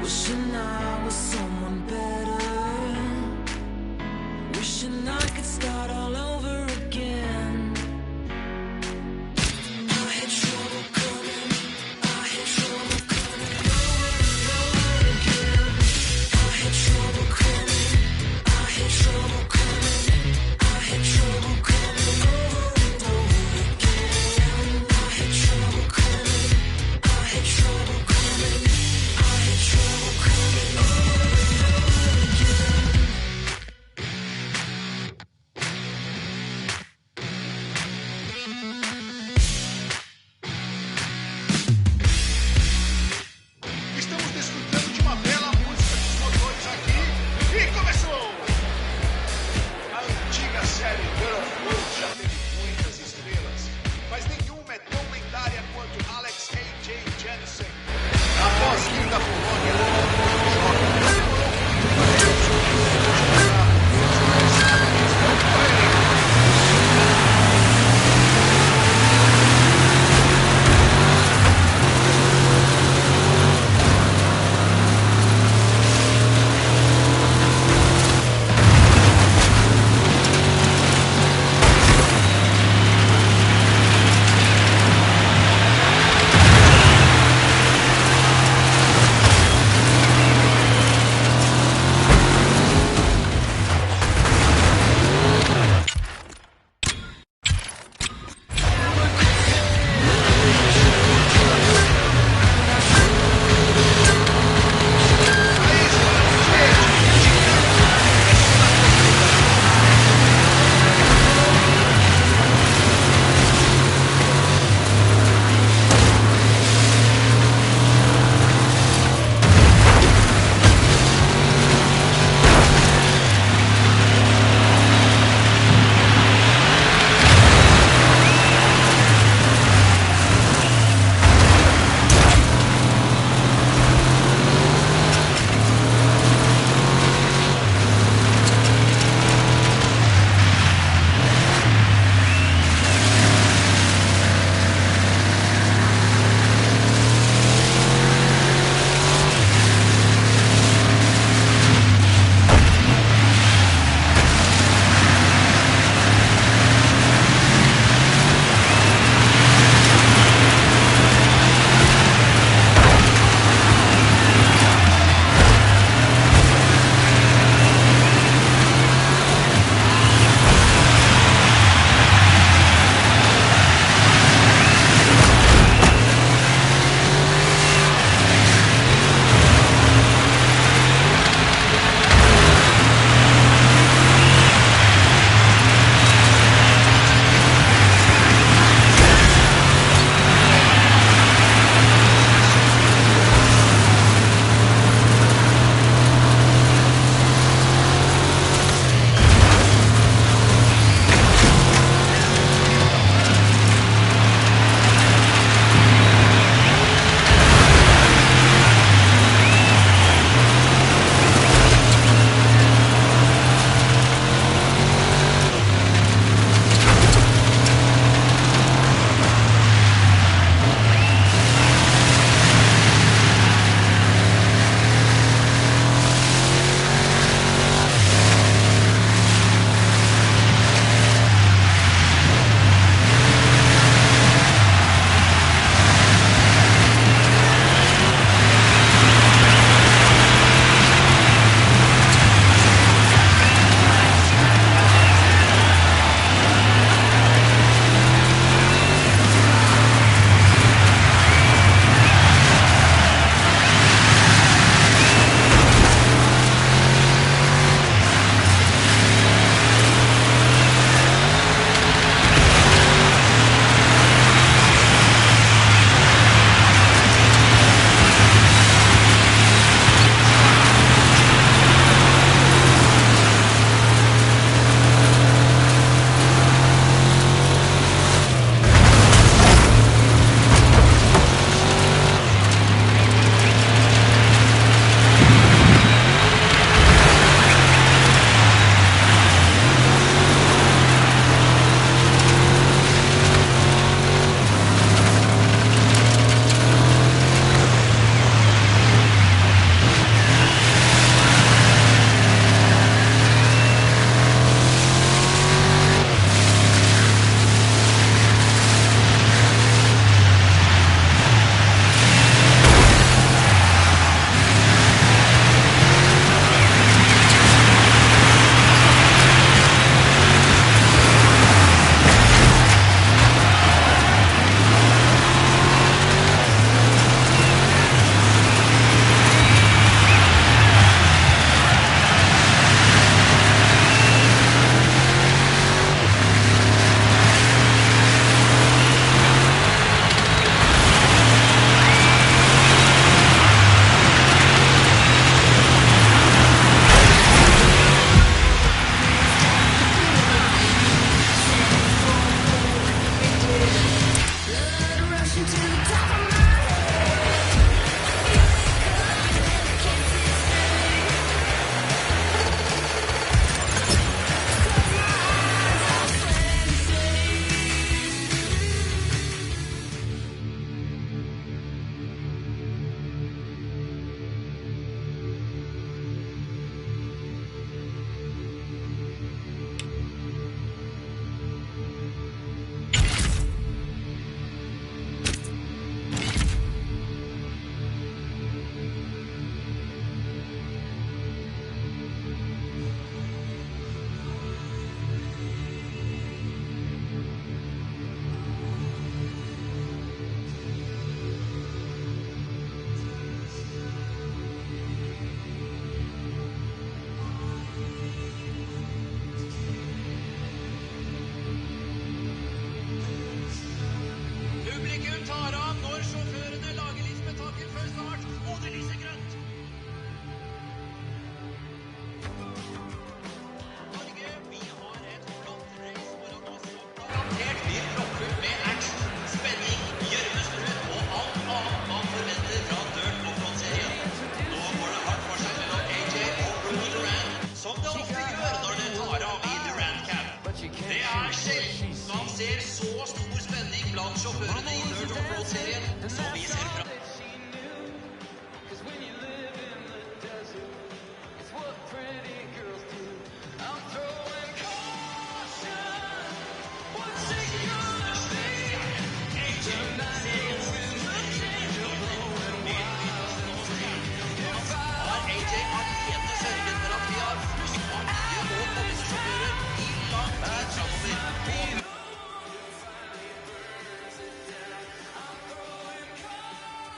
Wishing I was someone better. Wishing I could start all over again. I had trouble coming, I had trouble coming over and over again. I had trouble coming, I had trouble coming, I had trouble coming over and over again. I had trouble coming, I had trouble coming, I had trouble coming over and over again. to the top of my Publikum tar av når sjåførene lager lysspektakel før start, og det lyser grønt. Norge, vi har et flott race foran oss. Garantert blir proppfullt med action, spenning, gjørmesprut og alt annet man forventer fra Dirt Offroad-serien. Nå går det hardt for seg mellom AJ og Romy Durant, som det ofte gjør når det tar av i Durant Camp. Det er sjelden man ser så stor spenning blant sjåførene i Dirt Offroad-serien som vi ser fra. Har AJ alene sørget for at vi har flust av nye og kommende sjåfører i lang tid fremover. Og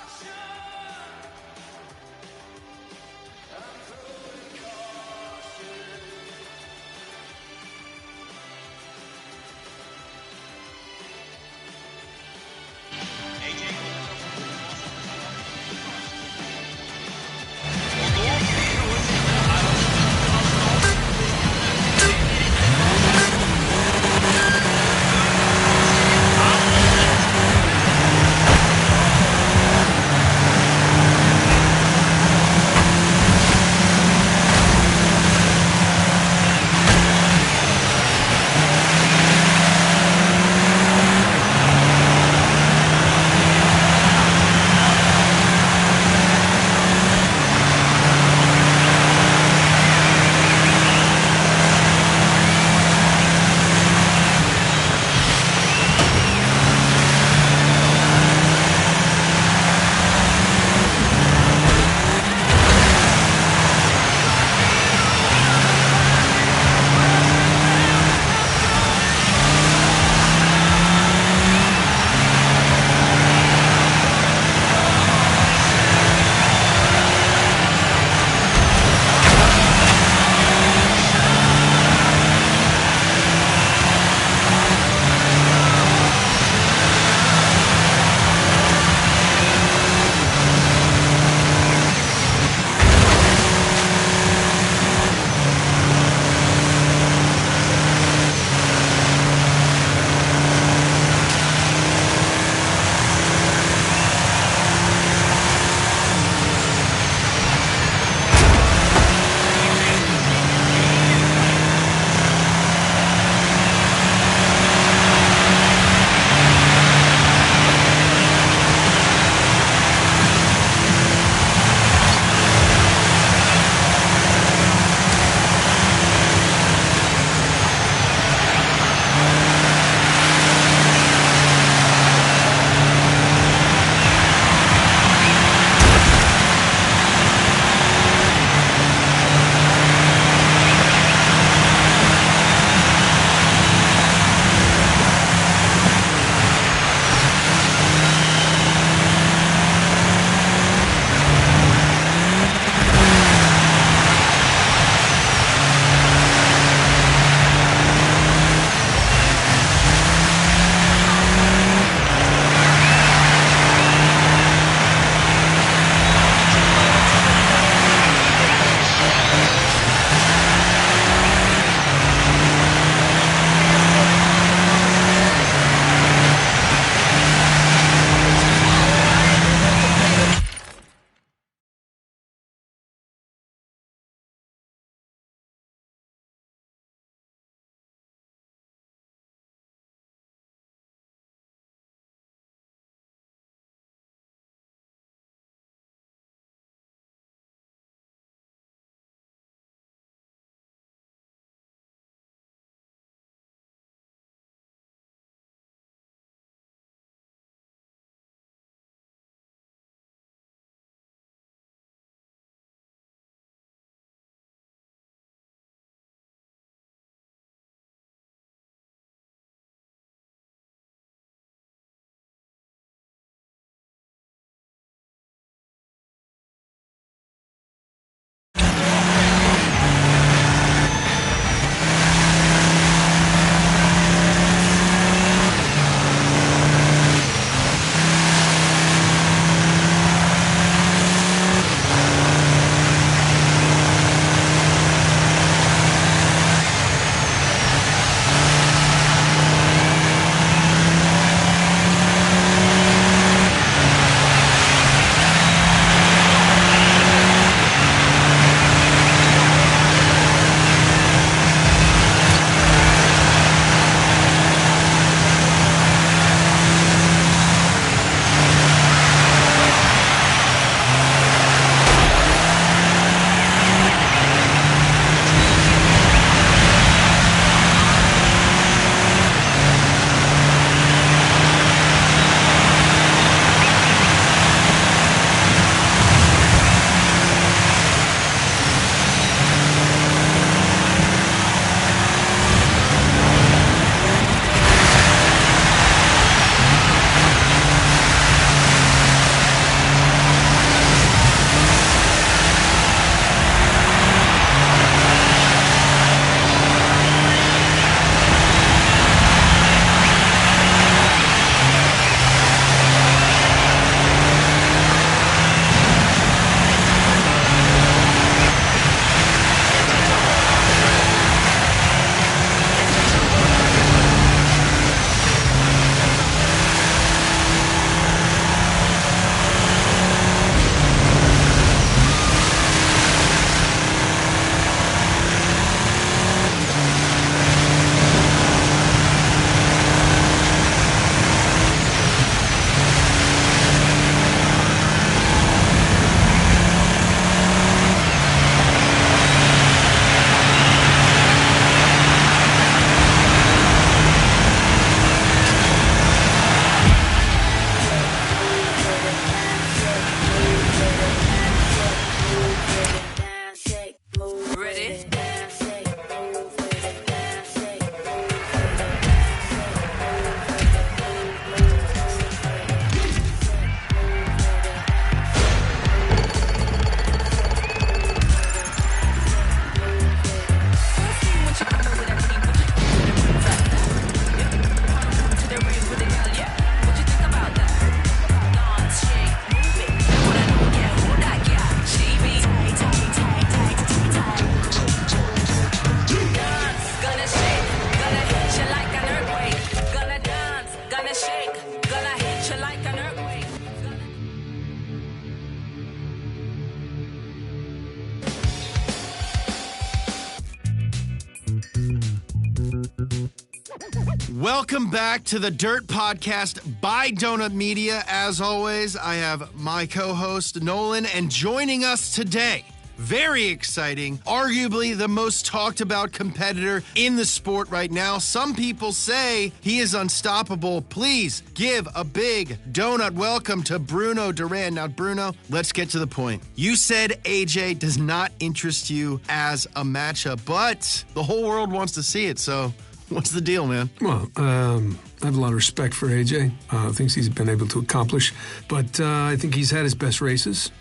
Welcome back to the Dirt Podcast by Donut Media. As always, I have my co-host Nolan, and joining us today, very exciting, arguably the most talked about competitor in the sport right now. Some people say he is unstoppable. Please give a big donut welcome to Bruno Duran. Now, Bruno, let's get to the point. You said AJ does not interest you as a matchup, but the whole world wants to see it, so what's the deal, man? Well, I have a lot of respect for AJ, things he's been able to accomplish, but I think he's had his best races.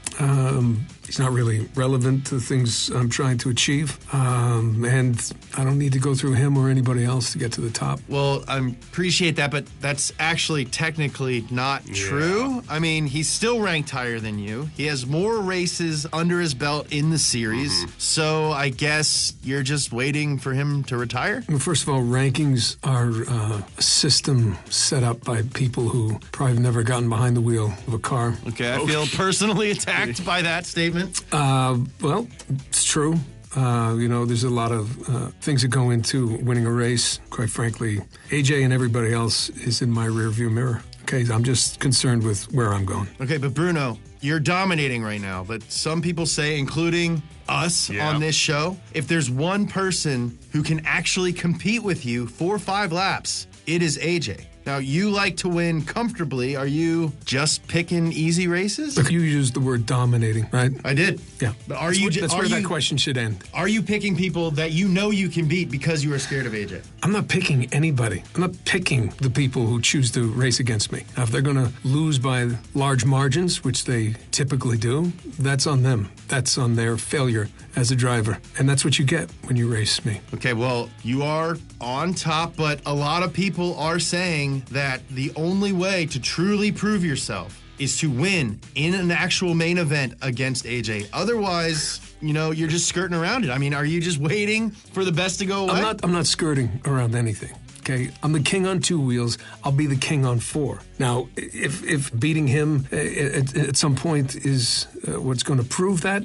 He's not really relevant to the things I'm trying to achieve, and I don't need to go through him or anybody else to get to the top. Well, I appreciate that, but that's actually technically not true. I mean, he's still ranked higher than you. He has more races under his belt in the series, so I guess you're just waiting for him to retire? Well, first of all, rankings are a system set up by people who probably have never gotten behind the wheel of a car. Okay, I feel personally attacked by that statement. Well, it's true. There's a lot of things that go into winning a race. Quite frankly, AJ and everybody else is in my rearview mirror. Okay, I'm just concerned with where I'm going. Okay, but Bruno, you're dominating right now, but some people say, including us on this show, if there's one person who can actually compete with you 4 or 5 laps, it is AJ. Now, you like to win comfortably. Are you just picking easy races? Look, you used the word dominating, right? I did. Yeah. But That's where that question should end. Are you picking people that you know you can beat because you are scared of AJ? I'm not picking anybody. I'm not picking the people who choose to race against me. Now, if they're going to lose by large margins, which they typically do, that's on them. That's on their failure as a driver. And that's what you get when you race me. Okay, well, you are on top, but a lot of people are saying that the only way to truly prove yourself is to win in an actual main event against AJ. Otherwise, you're just skirting around it. I mean, are you just waiting for the best to go away? I'm not skirting around anything. Okay, I'm the king on 2 wheels. I'll be the king on 4. Now, if beating him at some point is what's going to prove that,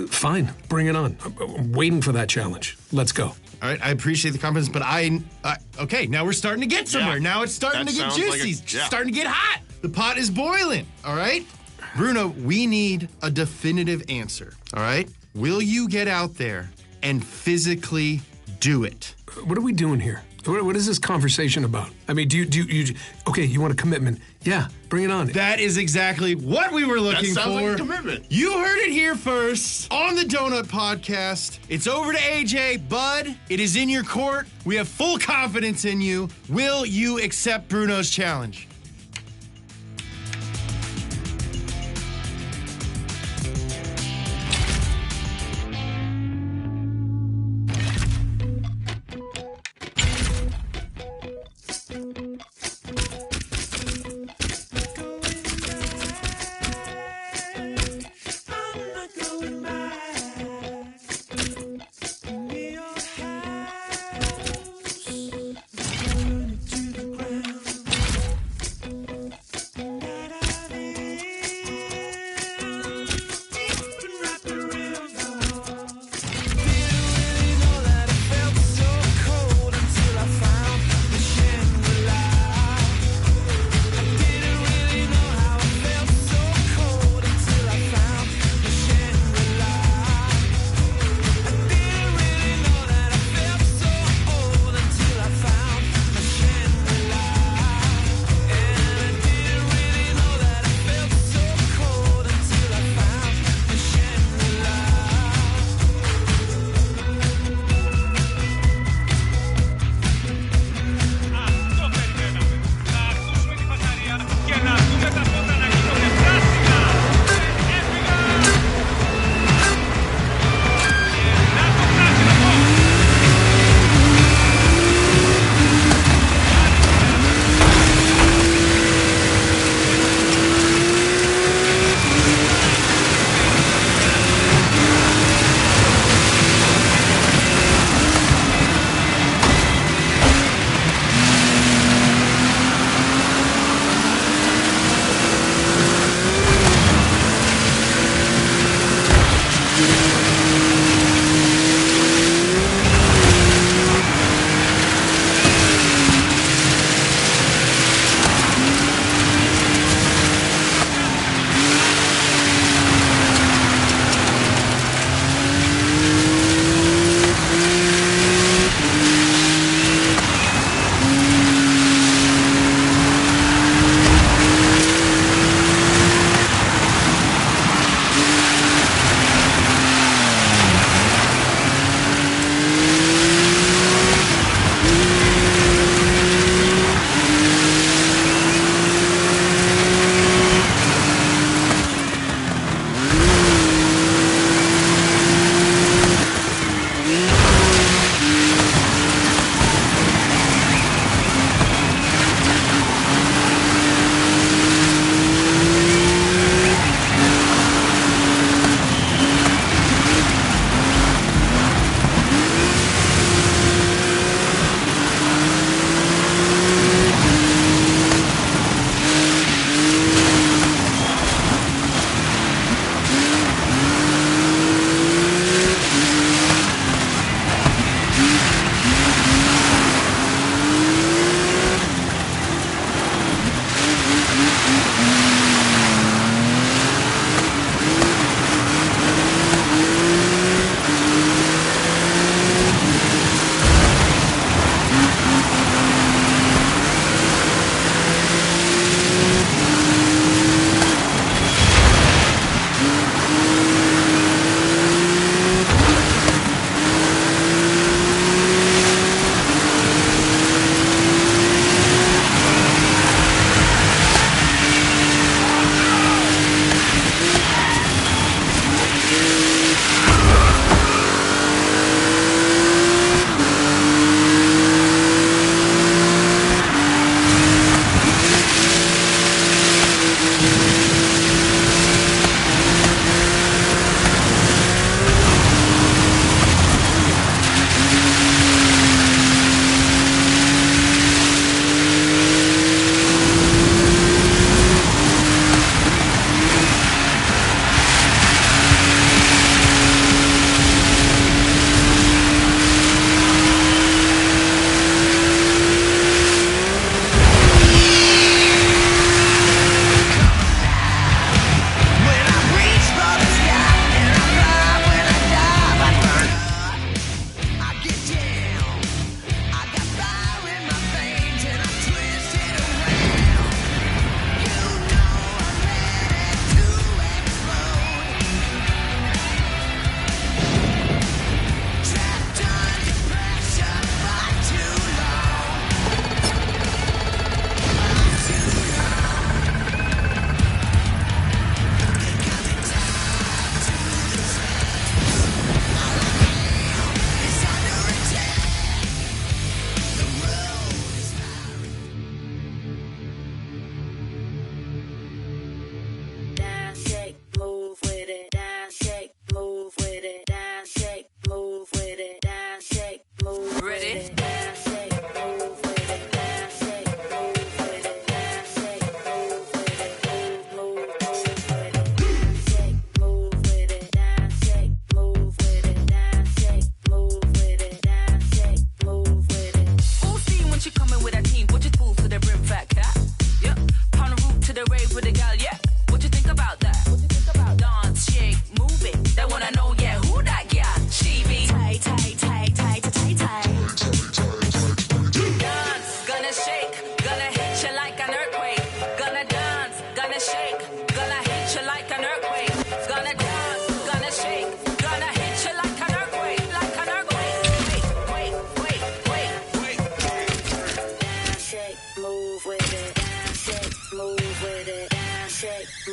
fine, bring it on. I'm waiting for that challenge. Let's go. All right, I appreciate the confidence, but okay, now we're starting to get somewhere. Yeah. Now it's starting to get juicy. Starting to get hot. The pot is boiling, all right? Bruno, we need a definitive answer, all right? Will you get out there and physically do it? What are we doing here? What is this conversation about? I mean, okay, you want a commitment? Yeah, bring it on. That is exactly what we were looking That sounds for. like a commitment. You heard it here first on the Donut Podcast. It's over to AJ. Bud, it is in your court. We have full confidence in you. Will you accept Bruno's challenge?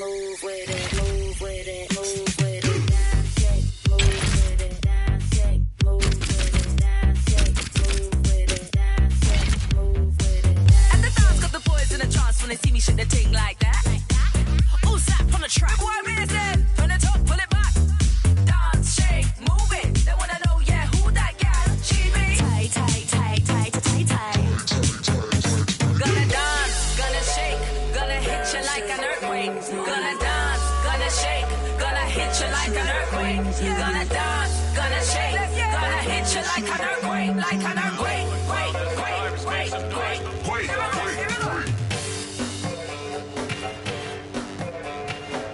move with it, move with it, move with it, dance, shake, move with it, dance, shake, move with it, dance, shake, move with it, dance, shake, move with it, dance. And the dance got the boys in a trance when they see me shake the ting like that. All zap on the track, why reason? Turn it up, pull it back. Dance, shake, move it. They wanna know, yeah, who that gal? She be tight, tight, tight, tight, tight, tight. Gonna dance, gonna shake, gonna hit you like an earthquake. Gonna dance, gonna shake, gonna hit you like an earthquake. Gonna dance, gonna shake, gonna hit you like an earthquake, like an earthquake. Wait, wait, wait, wait.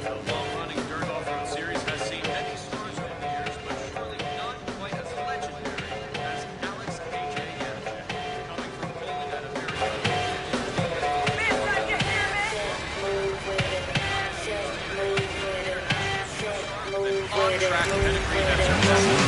The long-running dirt off-road series has seen many stars over the years, but surely none quite as legendary as Alex AJ Janczak. Coming from Poland at a very young age, on track pedigree that surpasses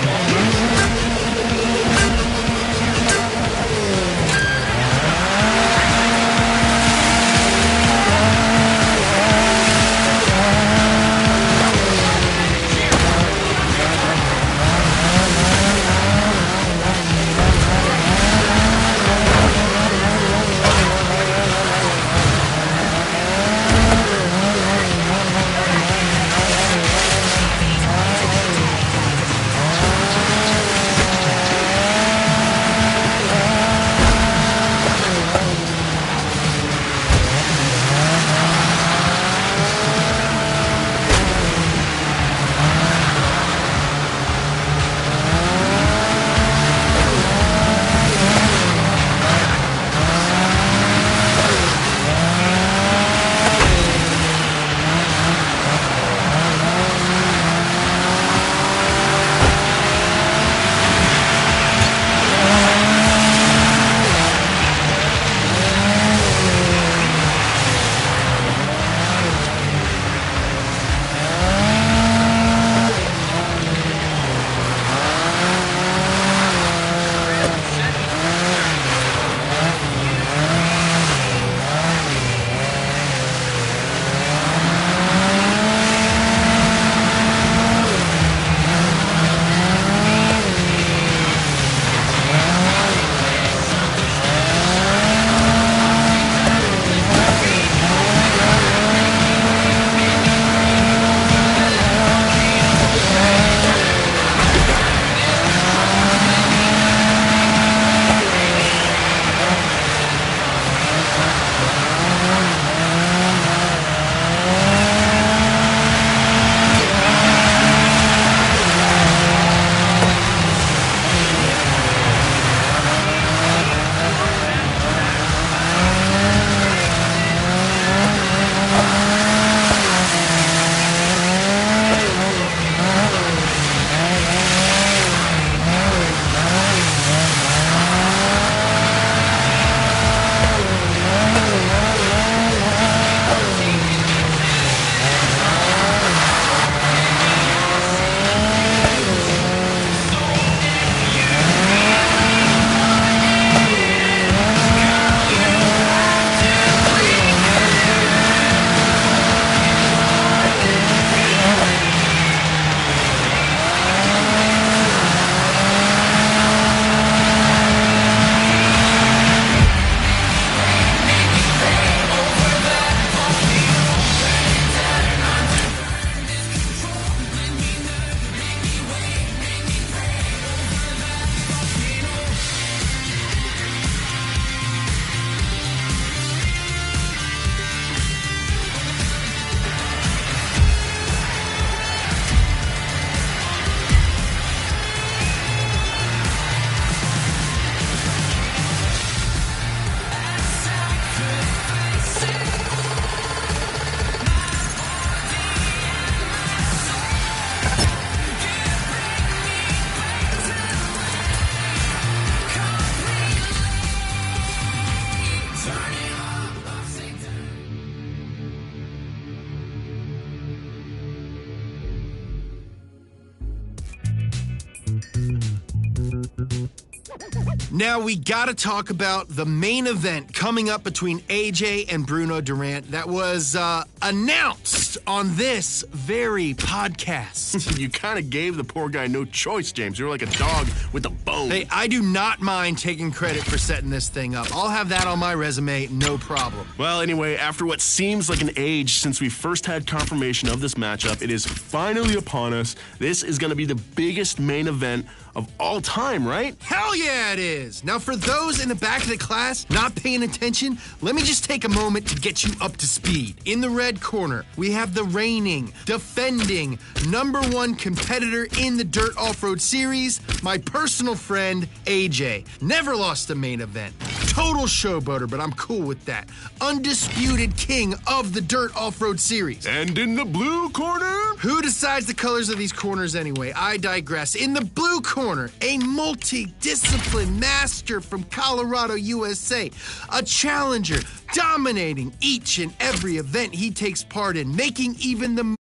Now we got to talk about the main event coming up between AJ and Bruno Durant. That was a announced on this very podcast. You kind of gave the poor guy no choice, James. You were like a dog with a bone. Hey, I do not mind taking credit for setting this thing up. I'll have that on my resume, no problem. Well, anyway, after what seems like an age since we first had confirmation of this matchup, it is finally upon us. This is going to be the biggest main event of all time, right? Hell yeah, it is. Now, for those in the back of the class not paying attention, let me just take a moment to get you up to speed. In the red corner, we have the reigning, defending, #1 competitor in the Dirt Off-Road Series, my personal friend, AJ. Never lost a main event. Total showboater, but I'm cool with that. Undisputed king of the Dirt Off-Road Series. And in the blue corner, Who decides the colors of these corners anyway? I digress. In the blue corner, a multi-discipline master from Colorado, USA. A challenger, dominating each and every event he takes part in, making even the